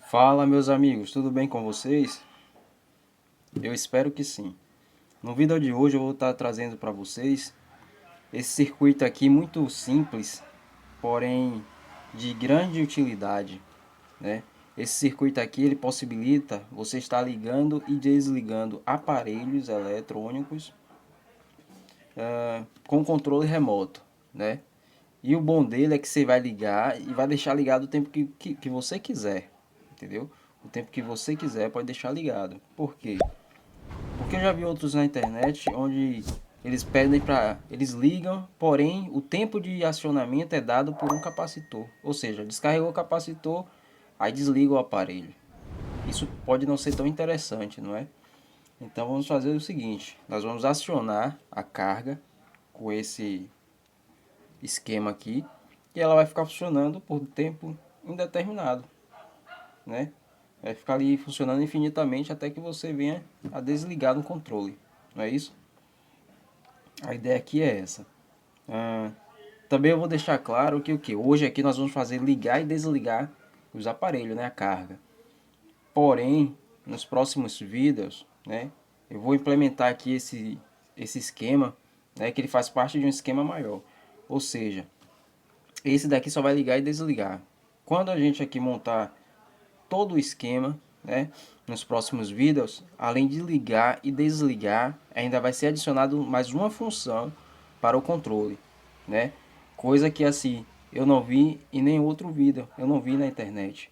Fala, meus amigos, tudo bem com vocês? Eu espero que sim. No vídeo de hoje eu vou estar trazendo para vocês esse circuito aqui muito simples, porém de grande utilidade, né? Esse circuito aqui ele possibilita você estar ligando e desligando aparelhos eletrônicos com controle remoto, né? E o bom dele é que você vai ligar e vai deixar ligado o tempo que você quiser, entendeu? O tempo que você quiser pode deixar ligado. Por quê? Porque eu já vi outros na internet onde eles pedem para eles ligam, porém o tempo de acionamento é dado por um capacitor. Ou seja, descarregou o capacitor, aí desliga o aparelho. Isso pode não ser tão interessante, não é? Então vamos fazer o seguinte, nós vamos acionar a carga com esse esquema aqui e ela vai ficar funcionando por tempo indeterminado, né? Vai ficar ali funcionando infinitamente até que você venha a desligar no controle, não é isso? A ideia aqui é essa. Ah, também eu vou deixar claro que hoje aqui nós vamos fazer ligar e desligar os aparelhos, né, a carga. Porém, nos próximos vídeos, né, eu vou implementar aqui esse esquema, né, que ele faz parte de um esquema maior. Ou seja, esse daqui só vai ligar e desligar. Quando a gente aqui montar todo o esquema, né, nos próximos vídeos, além de ligar e desligar, ainda vai ser adicionado mais uma função para o controle, né? Coisa que assim eu não vi em nenhum outro vídeo, eu não vi na internet.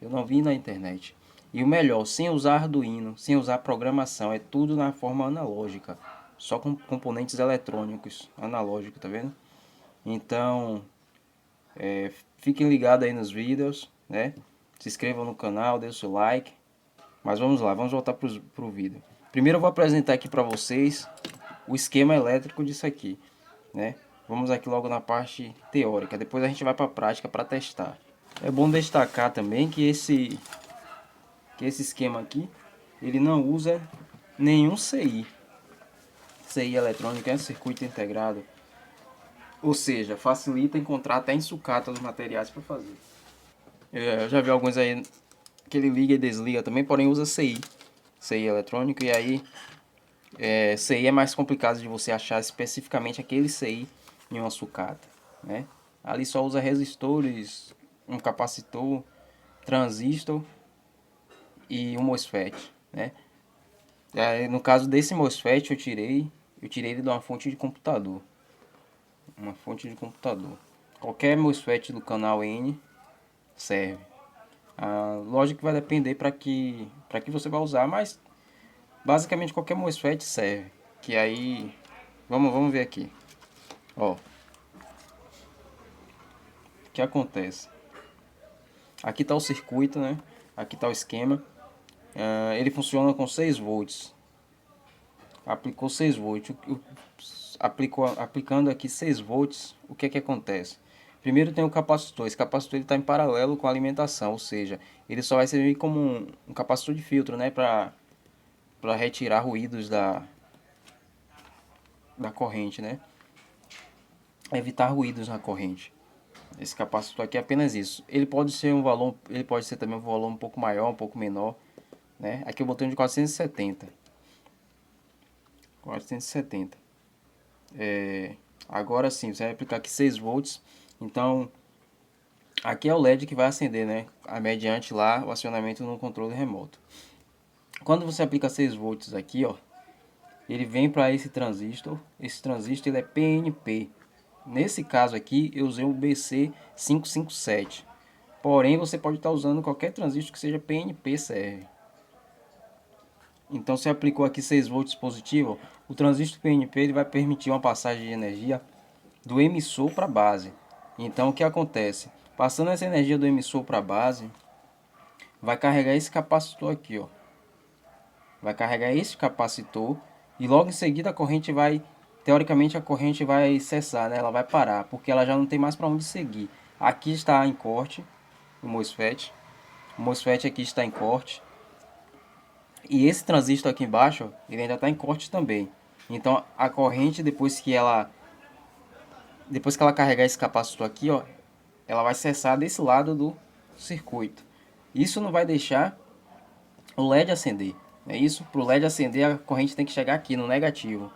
Eu não vi na internet. E o melhor, sem usar Arduino, sem usar programação, é tudo na forma analógica, só com componentes eletrônicos, analógico, tá vendo? Então, fiquem ligados aí nos vídeos, né? Se inscrevam no canal, dê o seu like. Mas vamos lá, vamos voltar para o vídeo. Primeiro eu vou apresentar aqui para vocês o esquema elétrico disso aqui, né? Vamos aqui logo na parte teórica, depois a gente vai para a prática para testar. É bom destacar também que esse esquema aqui, ele não usa nenhum CI. CI eletrônico é um circuito integrado, ou seja, facilita encontrar até em sucata os materiais para fazer. Eu já vi alguns aí que ele liga e desliga também, porém usa CI. CI eletrônico, e aí CI é mais complicado de você achar especificamente aquele CI em uma sucata, né? Ali só usa resistores, um capacitor, transistor e um MOSFET, né? No caso desse MOSFET eu tirei ele de uma fonte de computador, uma fonte de computador. Qualquer MOSFET do canal N serve. Lógico que vai depender para que você vai usar, mas basicamente qualquer MOSFET serve. Que aí, vamos ver aqui. Ó, o que acontece? Aqui está o circuito, né? Aqui está o esquema. Ele funciona com 6 volts. Aplicou 6 volts. Aplicando aqui 6 volts, o que é que acontece? Primeiro tem o capacitor. Esse capacitor está em paralelo com a alimentação, ou seja, ele só vai servir como um capacitor de filtro, né? Para retirar ruídos da corrente, né? Evitar ruídos na corrente. Esse capacitor aqui é apenas isso. Ele pode ser um valor, ele pode ser também um valor um pouco maior, um pouco menor, né? Aqui eu botei um de 470. 470. Agora sim, você vai aplicar aqui 6 volts. Então, aqui é o LED que vai acender, né? Mediante lá o acionamento no controle remoto. Quando você aplica 6 volts aqui, ó, ele vem para esse transistor. Esse transistor ele é PNP. Nesse caso aqui, eu usei o BC557. Porém, você pode estar usando qualquer transistor que seja PNP serve. Então, se aplicou aqui 6 volts positivo, o transistor PNP ele vai permitir uma passagem de energia do emissor para a base. Então, o que acontece? Passando essa energia do emissor para a base, vai carregar esse capacitor aqui, ó. Vai carregar esse capacitor e logo em seguida a corrente vai, teoricamente a corrente vai cessar, né? Ela vai parar, porque ela já não tem mais para onde seguir. Aqui está em corte o MOSFET. O MOSFET aqui está em corte. E esse transistor aqui embaixo, ele ainda está em corte também. Então a corrente depois que ela carregar esse capacitor aqui, ó, ela vai cessar desse lado do circuito. Isso não vai deixar o LED acender. É isso? Para o LED acender, a corrente tem que chegar aqui no negativo,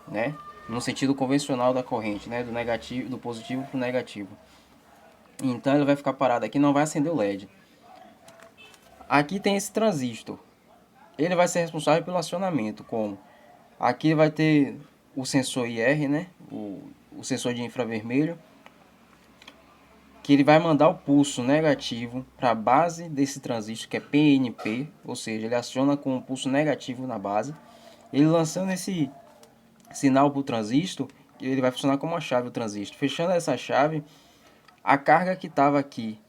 né? No sentido convencional da corrente, né? Do negativo, do positivo para o negativo. Então ele vai ficar parado aqui, não vai acender o LED. Aqui tem esse transistor. Ele vai ser responsável pelo acionamento, como aqui vai ter o sensor IR, né? O sensor de infravermelho, que ele vai mandar o pulso negativo para a base desse transistor, que é PNP, ou seja, ele aciona com um pulso negativo na base. Ele lançando esse sinal para o transistor, ele vai funcionar como uma chave o transistor. Fechando essa chave, a carga que estava aqui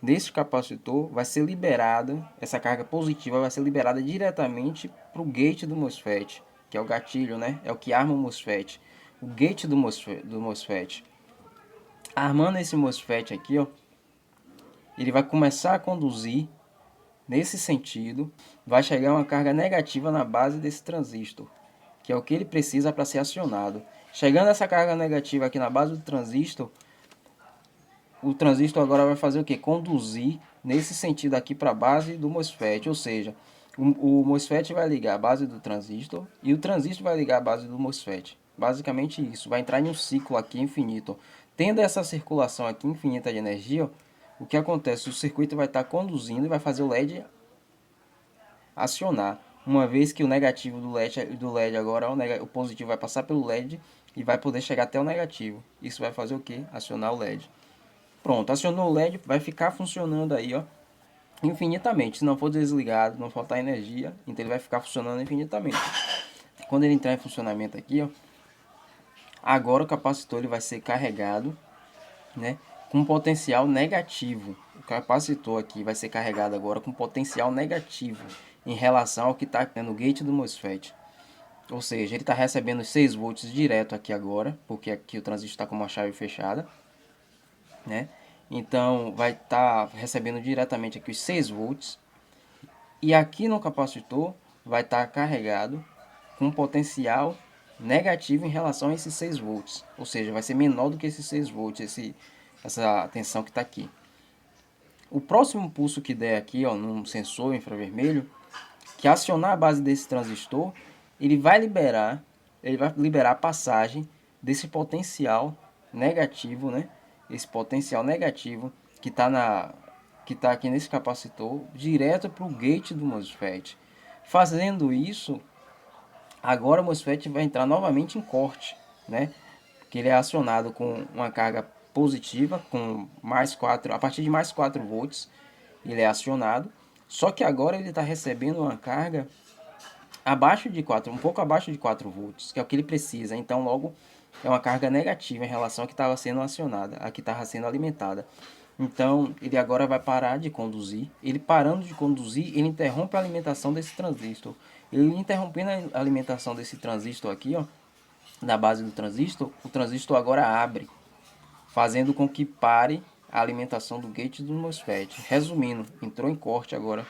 nesse capacitor vai ser liberada, essa carga positiva vai ser liberada diretamente para o gate do MOSFET, que é o gatilho, né? É o que arma o MOSFET. O gate do MOSFET. Armando esse MOSFET aqui, ó, ele vai começar a conduzir nesse sentido, vai chegar uma carga negativa na base desse transistor, que é o que ele precisa para ser acionado. Chegando essa carga negativa aqui na base do transistor, o transistor agora vai fazer o que? Conduzir nesse sentido aqui para a base do MOSFET, ou seja, o MOSFET vai ligar a base do transistor e o transistor vai ligar a base do MOSFET. Basicamente isso, vai entrar em um ciclo aqui infinito. Tendo essa circulação aqui infinita de energia, o que acontece? O circuito vai estar conduzindo e vai fazer o LED acionar, uma vez que o negativo do LED agora, o positivo vai passar pelo LED e vai poder chegar até o negativo. Isso vai fazer o que? Acionar o LED. Pronto, acionou o LED, vai ficar funcionando aí, ó, infinitamente. Se não for desligado, não faltar energia, então ele vai ficar funcionando infinitamente. Quando ele entrar em funcionamento aqui, ó, agora o capacitor ele vai ser carregado, né, com potencial negativo. O capacitor aqui vai ser carregado agora com potencial negativo em relação ao que está no gate do MOSFET. Ou seja, ele está recebendo 6 volts direto aqui agora, porque aqui o transistor está com uma chave fechada, né? Então vai estar recebendo diretamente aqui os 6 volts. E aqui no capacitor vai estar carregado com potencial negativo em relação a esses 6 volts. Ou seja, vai ser menor do que esses 6 volts, essa tensão que está aqui. O próximo pulso que der aqui, ó, num sensor infravermelho, que acionar a base desse transistor, ele vai liberar a passagem desse potencial negativo, né? Esse potencial negativo que tá aqui nesse capacitor direto para o gate do MOSFET. Fazendo isso, agora o MOSFET vai entrar novamente em corte, né? Que ele é acionado com uma carga positiva, com mais 4, a partir de mais 4 volts, ele é acionado. Só que agora ele está recebendo uma carga abaixo de 4, um pouco abaixo de 4 volts, que é o que ele precisa. Então, logo, é uma carga negativa em relação ao que estava sendo acionada, a que estava sendo alimentada. Então, ele agora vai parar de conduzir. Ele parando de conduzir, ele interrompe a alimentação desse transistor. Ele interrompendo a alimentação desse transistor aqui, ó, da base do transistor, o transistor agora abre, fazendo com que pare a alimentação do gate do MOSFET. Resumindo, entrou em corte agora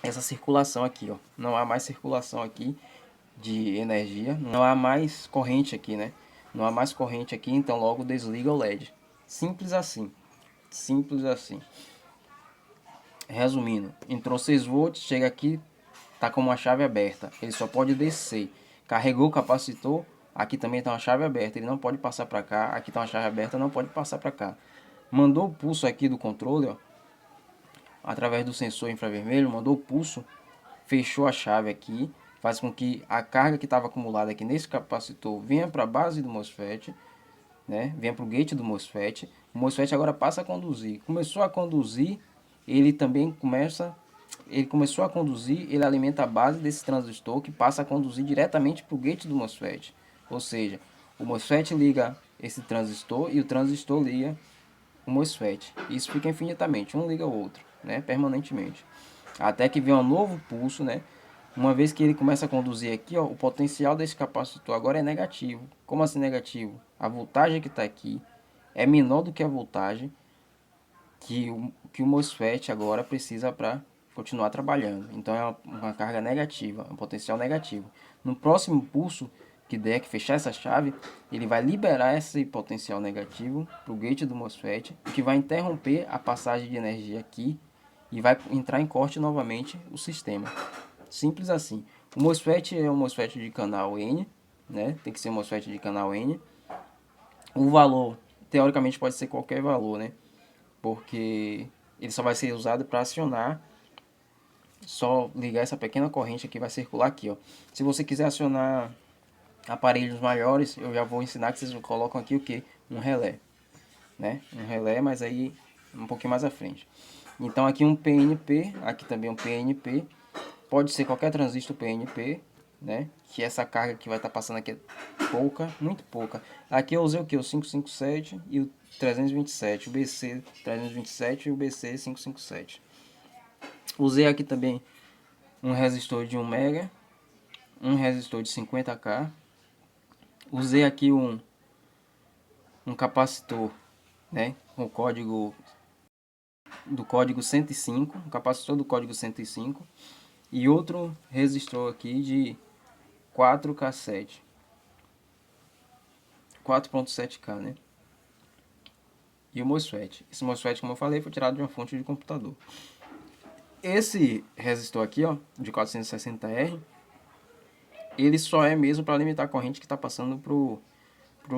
essa circulação aqui, ó. Não há mais circulação aqui de energia, não há mais corrente aqui, né? Não há mais corrente aqui, então logo desliga o LED. Simples assim. Simples assim. Resumindo, entrou 6 volts, chega aqui, tá com uma chave aberta. Ele só pode descer. Carregou o capacitor, aqui também tá uma chave aberta, ele não pode passar para cá. Aqui tá uma chave aberta, não pode passar para cá. Mandou o pulso aqui do controle, ó, através do sensor infravermelho, mandou o pulso, fechou a chave aqui, faz com que a carga que estava acumulada aqui nesse capacitor venha para a base do MOSFET, né? Venha para o gate do MOSFET. O MOSFET agora passa a conduzir. Começou a conduzir, ele também começou a conduzir, ele alimenta a base desse transistor que passa a conduzir diretamente para o gate do MOSFET. Ou seja, o MOSFET liga esse transistor e o transistor liga o MOSFET. Isso fica infinitamente, um liga o outro, né? Permanentemente. Até que vem um novo pulso, né? Uma vez que ele começa a conduzir aqui, ó, o potencial desse capacitor agora é negativo. Como assim negativo? A voltagem que está aqui é menor do que a voltagem que o MOSFET agora precisa para continuar trabalhando. Então é uma carga negativa, um potencial negativo. No próximo pulso que der, que fechar essa chave, ele vai liberar esse potencial negativo para o gate do MOSFET, o que vai interromper a passagem de energia aqui e vai entrar em corte novamente o sistema. Simples assim. O MOSFET é um MOSFET de canal N, né? Tem que ser um MOSFET de canal N. O valor, teoricamente, pode ser qualquer valor, né? Porque ele só vai ser usado para acionar, só ligar essa pequena corrente que vai circular aqui, ó. Se você quiser acionar aparelhos maiores, eu já vou ensinar que vocês colocam aqui o que? Um relé, né? Um relé, mas aí um pouquinho mais à frente. Então aqui um PNP, aqui também um PNP, pode ser qualquer transistor PNP, né? Que essa carga que vai estar passando aqui é pouca, muito pouca. Aqui eu usei o que? O 557 e o 327, o BC 327 e o BC 557. Usei aqui também um resistor de 1 mega, um resistor de 50k. Usei aqui um capacitor, né, com o código do código 105, um capacitor do código 105 e outro resistor aqui de 4K7, 4.7K, né? E o MOSFET. Esse MOSFET, como eu falei, foi tirado de uma fonte de computador. Esse resistor aqui, ó, de 460R, ele só é mesmo para limitar a corrente que está passando pro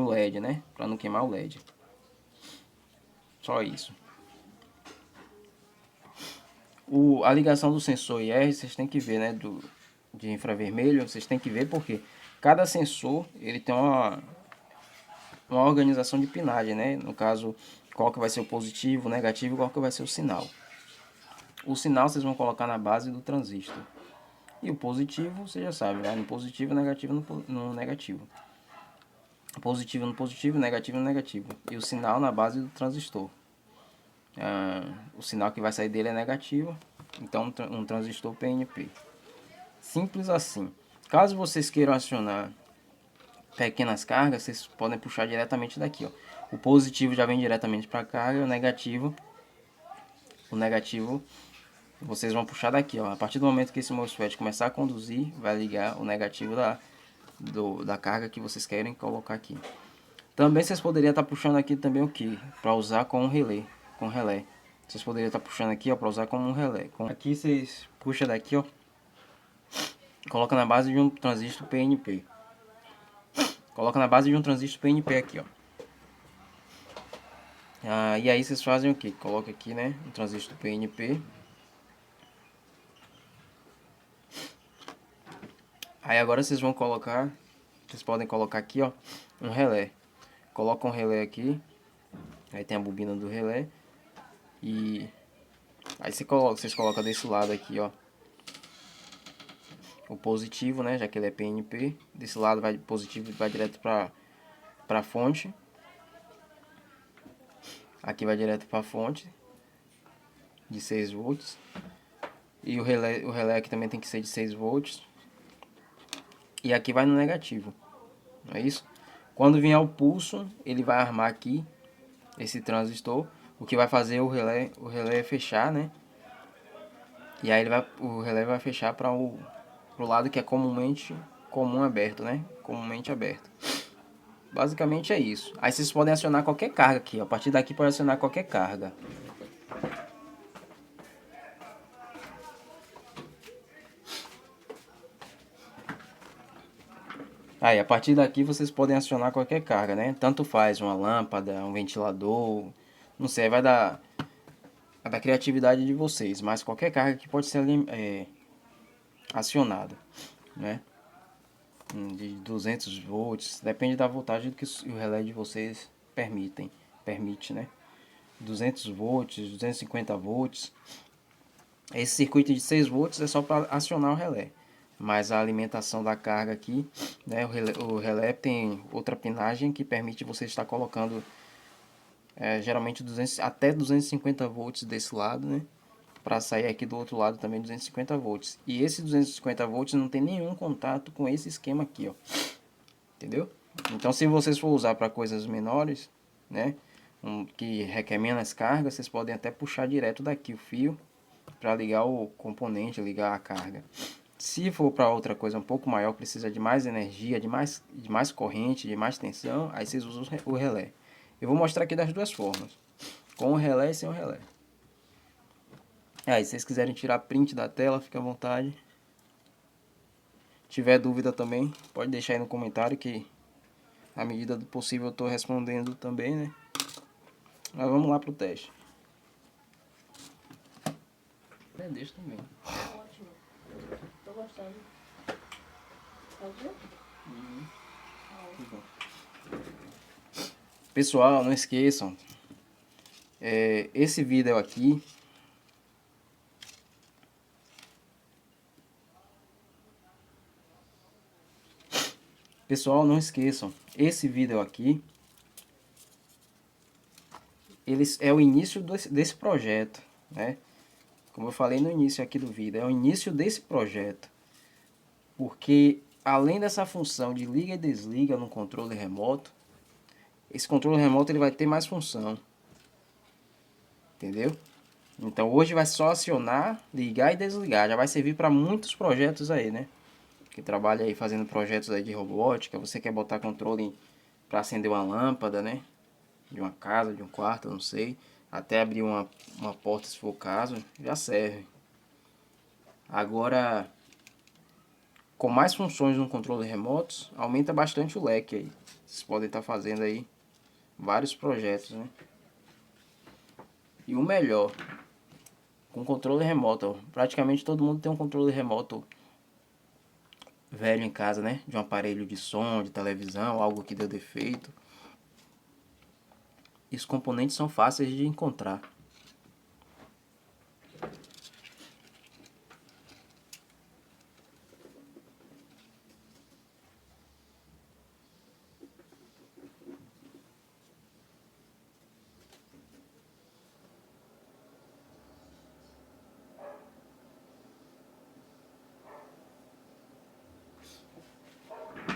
LED, né? Para não queimar o LED. Só isso. A ligação do sensor IR, vocês têm que ver, né? De infravermelho, vocês têm que ver porque cada sensor ele tem uma organização de pinagem, né? No caso, qual que vai ser o positivo, o negativo e qual que vai ser o sinal. O sinal vocês vão colocar na base do transistor. E o positivo, você já sabe, né? No positivo, negativo no negativo. Positivo no positivo, negativo no negativo. E o sinal na base do transistor. O sinal que vai sair dele é negativo. Então, um transistor PNP. Simples assim. Caso vocês queiram acionar pequenas cargas, vocês podem puxar diretamente daqui, ó. O positivo já vem diretamente para a carga, o negativo vocês vão puxar daqui, ó. A partir do momento que esse MOSFET começar a conduzir, vai ligar o negativo da carga que vocês querem colocar aqui. Também vocês poderiam estar puxando aqui também o que? Para usar com relé, Vocês poderiam estar puxando aqui, ó, para usar como um relé. Aqui vocês puxam daqui, ó. Coloca na base de um transistor PNP. Coloca na base de um transistor PNP aqui, ó. E aí vocês fazem o que? Coloca aqui, né, um transistor PNP. Aí agora vocês vão colocar, vocês podem colocar aqui, ó, um relé. Coloca um relé aqui. Aí tem a bobina do relé. E aí vocês colocam desse lado aqui, ó, o positivo, né, já que ele é PNP. Desse lado vai positivo, vai direto para a fonte. Aqui vai direto para a fonte de 6 volts. E o relé aqui também tem que ser de 6 volts. E aqui vai no negativo. Não é isso? Quando vier o pulso, ele vai armar aqui esse transistor. O que vai fazer o relé fechar, né? E aí o relé vai fechar para pro lado que é comum aberto, né? Comumente aberto. Basicamente é isso. Aí vocês podem acionar qualquer carga aqui. A partir daqui pode acionar qualquer carga. Aí a partir daqui vocês podem acionar qualquer carga, né? Tanto faz uma lâmpada, um ventilador, não sei, vai da criatividade de vocês, mas qualquer carga que pode ser acionada, né? De 200 volts, depende da voltagem que o relé de vocês permite, né? 200 volts, 250 volts. Esse circuito de 6 volts é só para acionar o relé. Mas a alimentação da carga aqui, né, o relé tem outra pinagem que permite você estar colocando geralmente até 250 volts desse lado, né? Para sair aqui do outro lado também 250 volts. E esse 250 volts não tem nenhum contato com esse esquema aqui, ó. Entendeu? Então se vocês for usar para coisas menores, né, que requer menos carga, vocês podem até puxar direto daqui o fio para ligar o componente, ligar a carga. Se for para outra coisa um pouco maior, precisa de mais energia, de mais corrente, de mais tensão, aí vocês usam o relé. Eu vou mostrar aqui das duas formas, com o relé e sem o relé. Aí, se vocês quiserem tirar print da tela, fica à vontade. Tiver dúvida também, pode deixar aí no comentário que à medida do possível eu estou respondendo também, né? Mas vamos lá pro teste. Deixa também. Ótimo. Tô gostando. Pode ver? Pessoal, não esqueçam. Esse vídeo aqui. Pessoal, não esqueçam. Esse vídeo aqui. É o início desse projeto, né? Como eu falei no início aqui do vídeo, é o início desse projeto. Porque além dessa função de liga e desliga no controle remoto, esse controle remoto ele vai ter mais função. Entendeu? Então hoje vai só acionar, ligar e desligar. Já vai servir para muitos projetos aí, né? Que trabalha aí fazendo projetos aí de robótica. Você quer botar controle para acender uma lâmpada, né? De uma casa, de um quarto, eu não sei. Até abrir uma porta se for o caso, já serve. Agora, com mais funções no controle remoto, aumenta bastante o leque aí. Vocês podem estar fazendo aí vários projetos, né? E o melhor, com controle remoto, ó, praticamente todo mundo tem um controle remoto velho em casa, né? De um aparelho de som, de televisão, algo que deu defeito. E os componentes são fáceis de encontrar.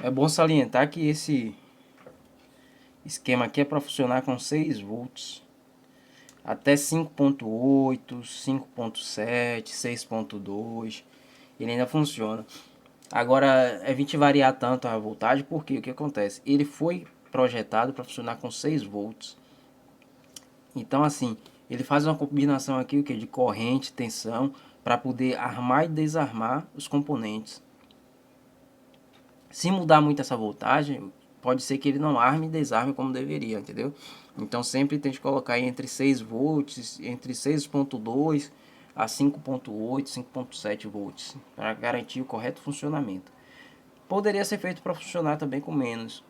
É bom salientar que esse esquema aqui é para funcionar com 6 volts. Até 5.8, 5.7, 6.2. Ele ainda funciona. Agora, evite variar tanto a voltagem, porque o que acontece? Ele foi projetado para funcionar com 6 volts. Então, assim, ele faz uma combinação aqui o que de corrente, tensão, para poder armar e desarmar os componentes. Se mudar muito essa voltagem, pode ser que ele não arme e desarme como deveria, entendeu? Então sempre tente colocar aí entre 6 volts, entre 6.2 a 5.8, 5.7 volts, para garantir o correto funcionamento. Poderia ser feito para funcionar também com menos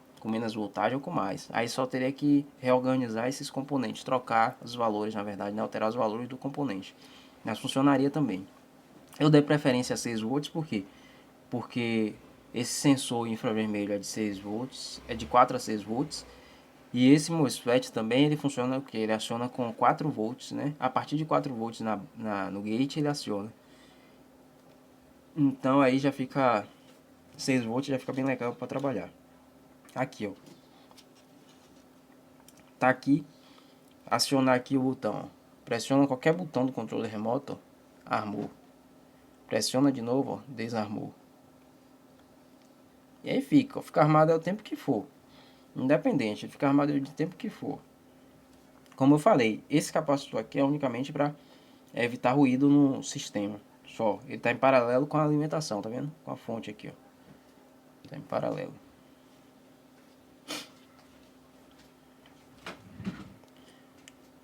voltagem ou com mais. Aí só teria que reorganizar esses componentes, trocar os valores, na verdade, né? Alterar os valores do componente. Mas funcionaria também. Eu dei preferência a 6 volts, por quê? Porque esse sensor infravermelho é de 6 volts, é de 4 a 6 volts. E esse MOSFET também ele funciona o que? Ele aciona com 4 volts, né? A partir de 4 volts no gate ele aciona. Então aí já fica 6 volts, já fica bem legal para trabalhar. Aqui, ó. Tá aqui, acionar aqui o botão. Ó. Pressiona qualquer botão do controle remoto, ó, armou. Pressiona de novo, ó, desarmou. E aí fica, ó, fica armado é o tempo que for. Independente, fica armado de tempo que for. Como eu falei, esse capacitor aqui é unicamente para evitar ruído no sistema. Só, ele está em paralelo com a alimentação, tá vendo? Com a fonte aqui, ó. Está em paralelo.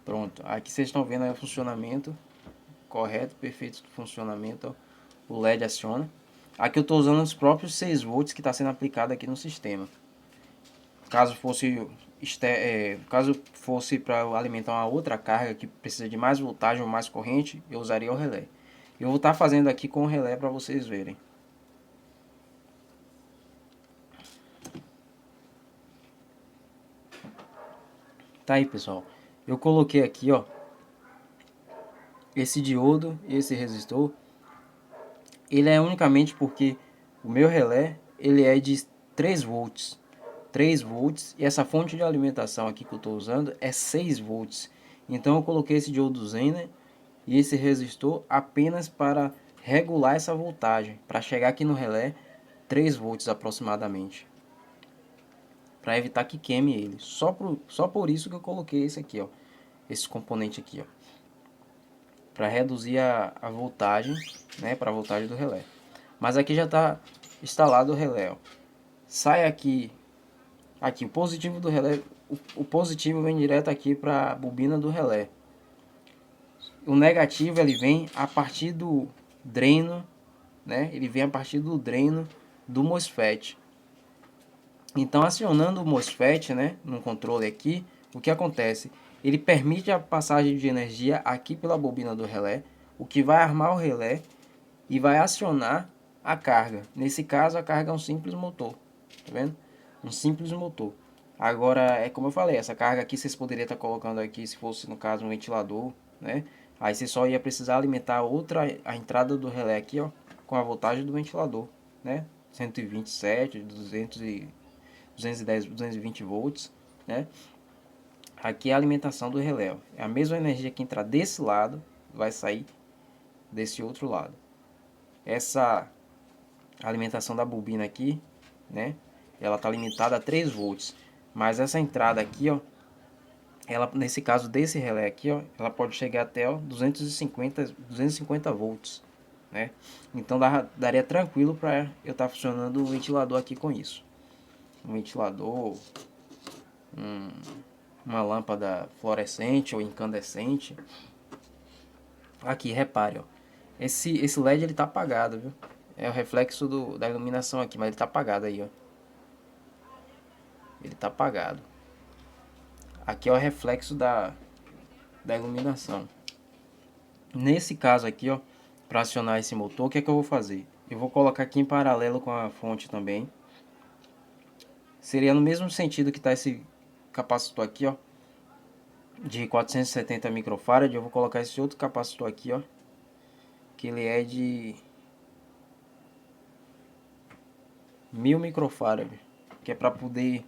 Pronto, aqui vocês estão vendo aí o funcionamento correto, perfeito funcionamento, ó. O LED aciona. Aqui eu estou usando os próprios 6 volts que está sendo aplicado aqui no sistema. Caso fosse para alimentar uma outra carga que precisa de mais voltagem ou mais corrente, eu usaria o relé. Eu vou estar fazendo aqui com o relé para vocês verem. Tá aí, pessoal. Eu coloquei aqui, ó, esse diodo e esse resistor. Ele é unicamente porque o meu relé, ele é de 3 volts. 3 volts e essa fonte de alimentação aqui que eu estou usando é 6 volts. Então eu coloquei esse diodo Zener e esse resistor apenas para regular essa voltagem, para chegar aqui no relé 3 volts aproximadamente, para evitar que queime ele. Só por isso que eu coloquei esse aqui, ó, esse componente aqui, ó, para reduzir a voltagem, né, para a voltagem do relé. Mas aqui já está instalado o relé, ó. Sai aqui o positivo do relé, o positivo vem direto aqui para a bobina do relé. O negativo ele vem a partir do dreno, né? Ele vem a partir do dreno do MOSFET. Então, acionando o MOSFET, né, no controle aqui, o que acontece? Ele permite a passagem de energia aqui pela bobina do relé, o que vai armar o relé e vai acionar a carga. Nesse caso, a carga é um simples motor, tá vendo? Um simples motor. Agora, é como eu falei, essa carga aqui vocês poderiam estar colocando aqui, se fosse no caso um ventilador, né? Aí você só ia precisar alimentar a entrada do relé aqui, ó, com a voltagem do ventilador, né? 127, 210, 220 volts, né? Aqui é a alimentação do relé, ó. É a mesma energia que entrar desse lado, vai sair desse outro lado. Essa alimentação da bobina aqui, né? Ela tá limitada a 3 volts. Mas essa entrada aqui, ó, ela, nesse caso desse relé aqui, ó, ela pode chegar até, ó, 250 volts, né? Então daria tranquilo para eu estar funcionando o ventilador aqui com isso. Um ventilador, uma lâmpada fluorescente ou incandescente. Aqui, repare, ó. Esse LED ele tá apagado, viu? É o reflexo da iluminação aqui, mas ele tá apagado aí, ó. Ele tá apagado. Aqui é o reflexo da iluminação. Nesse caso aqui, ó, para acionar esse motor, o que é que eu vou fazer? Eu vou colocar aqui em paralelo com a fonte também. Seria no mesmo sentido que está esse capacitor aqui, ó, de 470 microfarad. Eu vou colocar esse outro capacitor aqui, ó, que ele é de 1000 microfarad, que é para poder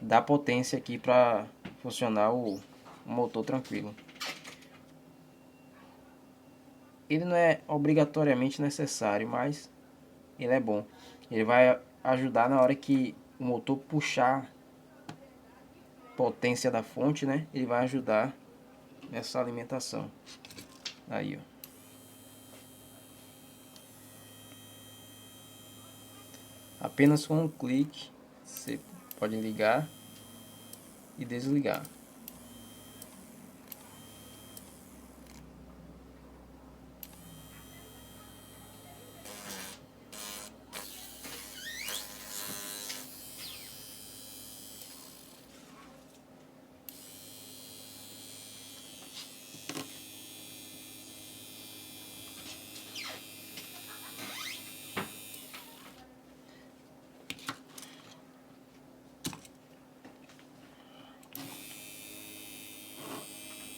dar potência aqui para funcionar o motor tranquilo. Ele não é obrigatoriamente necessário, mas ele é bom. Ele vai ajudar na hora que o motor puxar potência da fonte, né? Ele vai ajudar nessa alimentação. Aí, ó. Apenas com um clique você pode ligar e desligar.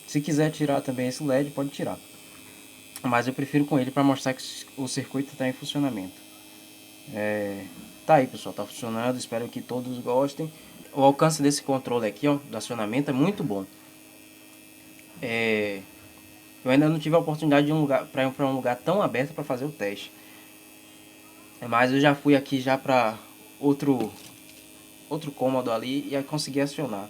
Se quiser tirar também esse LED, pode tirar. Mas eu prefiro com ele para mostrar que o circuito está em funcionamento. Tá aí, pessoal, tá funcionando. Espero que todos gostem. O alcance desse controle aqui, ó, do acionamento é muito bom. Eu ainda não tive a oportunidade de ir para um lugar tão aberto para fazer o teste. Mas eu já fui aqui já para outro cômodo ali e aí consegui acionar.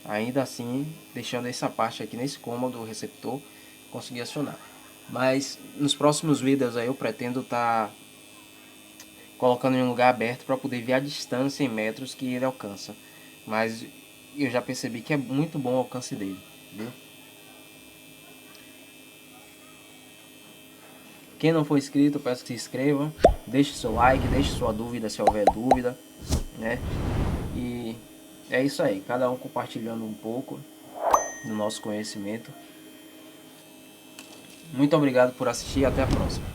Ainda assim, deixando essa parte aqui nesse cômodo, o receptor, consegui acionar. Mas nos próximos vídeos aí eu pretendo estar colocando em um lugar aberto para poder ver a distância em metros que ele alcança. Mas eu já percebi que é muito bom o alcance dele, viu? Quem não for inscrito, peço que se inscreva, deixe seu like, deixe sua dúvida se houver dúvida, né? E é isso aí, cada um compartilhando um pouco do nosso conhecimento. Muito obrigado por assistir e até a próxima.